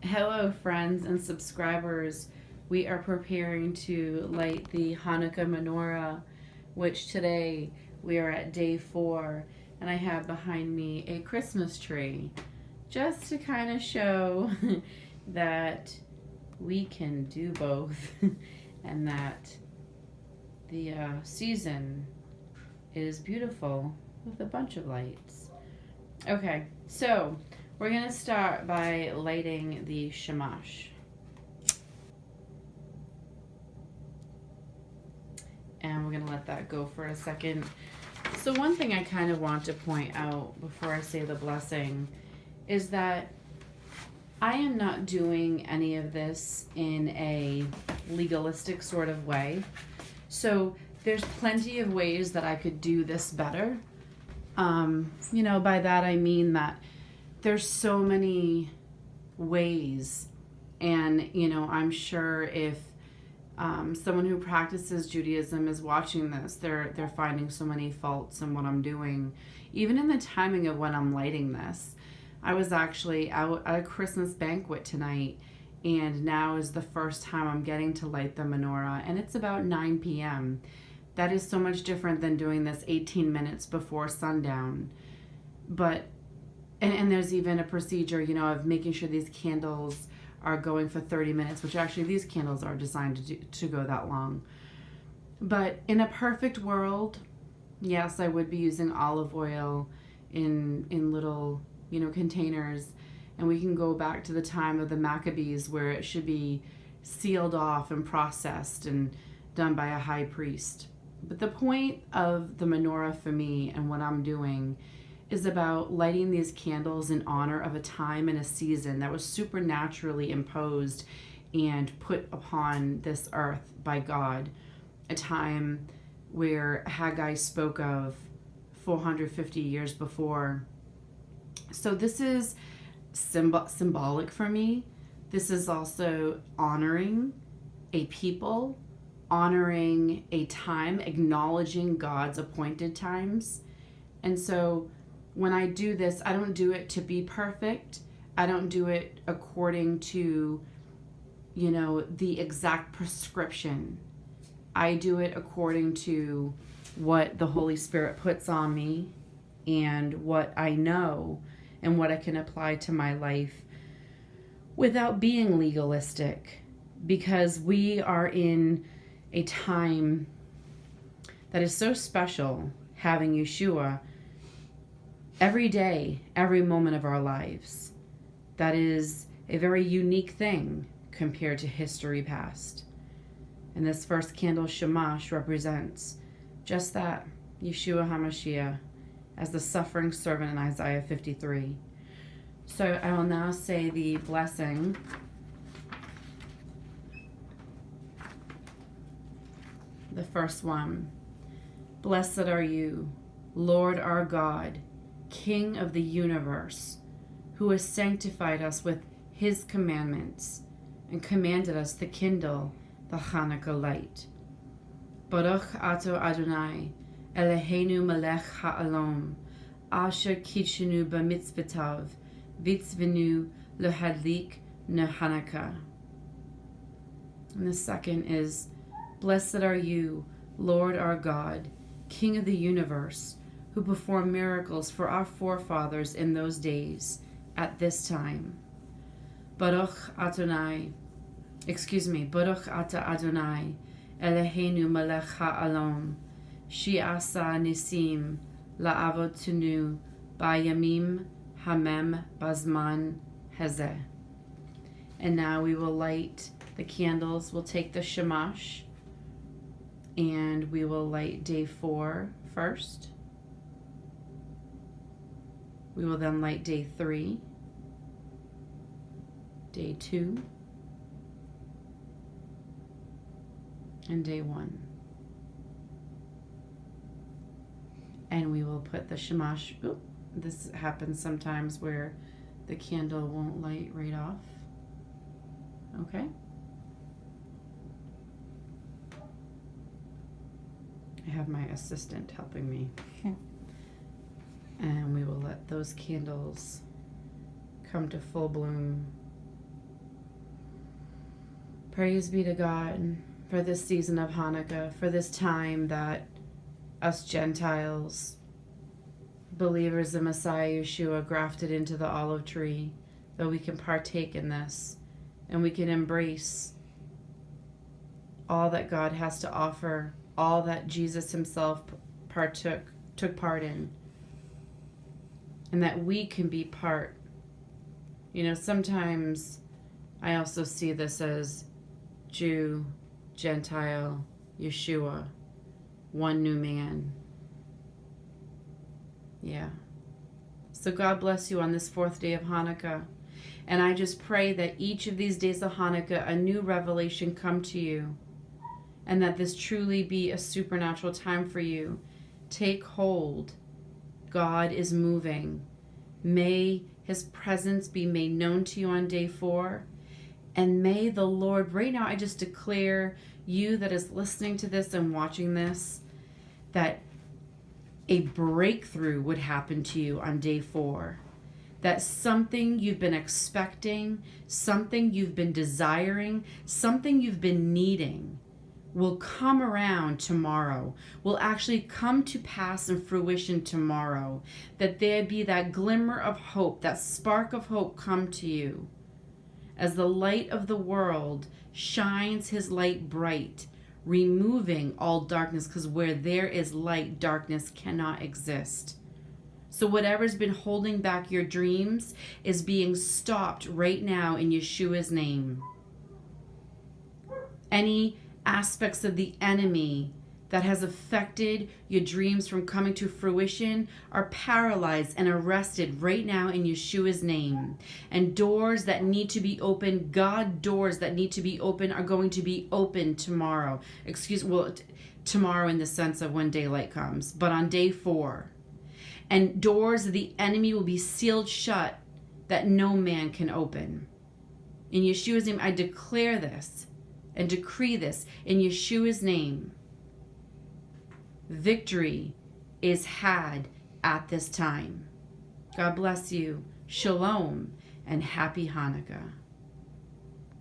Hello, friends and subscribers. We are preparing to light the Hanukkah menorah, which today we are at day 4, and I have behind me a Christmas tree just to kind of show that we can do both and that the season is beautiful with a bunch of lights. Okay, so we're going to start by lighting the shamash. And we're going to let that go for a second. So one thing I kind of want to point out before I say the blessing is that I am not doing any of this in a legalistic sort of way. So there's plenty of ways that I could do this better. By that I mean that there's so many ways, and I'm sure if someone who practices Judaism is watching this, they're finding so many faults in what I'm doing, even in the timing of when I'm lighting this. I was actually out at a Christmas banquet tonight, and now is the first time I'm getting to light the menorah, and it's about 9 p.m. That is so much different than doing this 18 minutes before sundown. But and there's even a procedure, of making sure these candles are going for 30 minutes, which actually these candles are designed to go that long. But in a perfect world, yes, I would be using olive oil in little, containers, and we can go back to the time of the Maccabees where it should be sealed off and processed and done by a high priest. But the point of the menorah for me and what I'm doing is about lighting these candles in honor of a time and a season that was supernaturally imposed and put upon this earth by God. A time where Haggai spoke of 450 years before. So this is symbolic for me. This is also honoring a people, honoring a time, acknowledging God's appointed times. And so when I do this, I don't do it to be perfect. I don't do it according to, the exact prescription. I do it according to what the Holy Spirit puts on me and what I know and what I can apply to my life without being legalistic, because we are in a time that is so special, having Yeshua every day, every moment of our lives. That is a very unique thing compared to history past. And this first candle, Shamash, represents just that, Yeshua HaMashiach, as the suffering servant in Isaiah 53. So I will now say the blessing. The first one. Blessed are you, Lord our God, King of the universe, who has sanctified us with his commandments and commanded us to kindle the Chanukah light. Baruch ato Adonai, Eloheinu melech ha'olam, asher kitshenu b'mitzvotav, v'tzvenu lehadlik Chanukah. And the second is, blessed are you, Lord our God, King of the universe, who performed miracles for our forefathers in those days, at this time. Baruch ata Adonai, Eloheinu melech ha'olam, she'asa nisim la'avotenu b'yamim hamem bazman hazeh. And now we will light the candles. We'll take the shamash, and we will light day 4 first. We will then light day 3, day 2, and day 1. And we will put the shamash, this happens sometimes where the candle won't light right off. Okay. I have my assistant helping me. And we will let those candles come to full bloom Praise be to God for this season of Hanukkah, for this time that us Gentiles, believers in Messiah Yeshua, grafted into the olive tree, that we can partake in this and we can embrace all that God has to offer, all that Jesus himself took part in, and that we can be part. Sometimes I also see this as Jew, Gentile, Yeshua, one new man. Yeah. So God bless you on this 4th day of Hanukkah. And I just pray that each of these days of Hanukkah, a new revelation come to you, and that this truly be a supernatural time for you. Take hold. God is moving. May his presence be made known to you on day 4. And may the Lord, right now I just declare, you that is listening to this and watching this, that a breakthrough would happen to you on day 4. That something you've been expecting, something you've been desiring, something you've been needing will come around tomorrow, will actually come to pass in fruition tomorrow. That there be that glimmer of hope, that spark of hope come to you. As the light of the world shines his light bright, removing all darkness, because where there is light, darkness cannot exist. So whatever's been holding back your dreams is being stopped right now in Yeshua's name. Any aspects of the enemy that has affected your dreams from coming to fruition are paralyzed and arrested right now in Yeshua's name. And doors that need to be open, God doors that need to be open, are going to be open tomorrow. Tomorrow in the sense of when daylight comes, but on day 4. And doors of the enemy will be sealed shut that no man can open. In Yeshua's name, I declare this and decree this in Yeshua's name. Victory is had at this time. God bless you. Shalom and happy Hanukkah.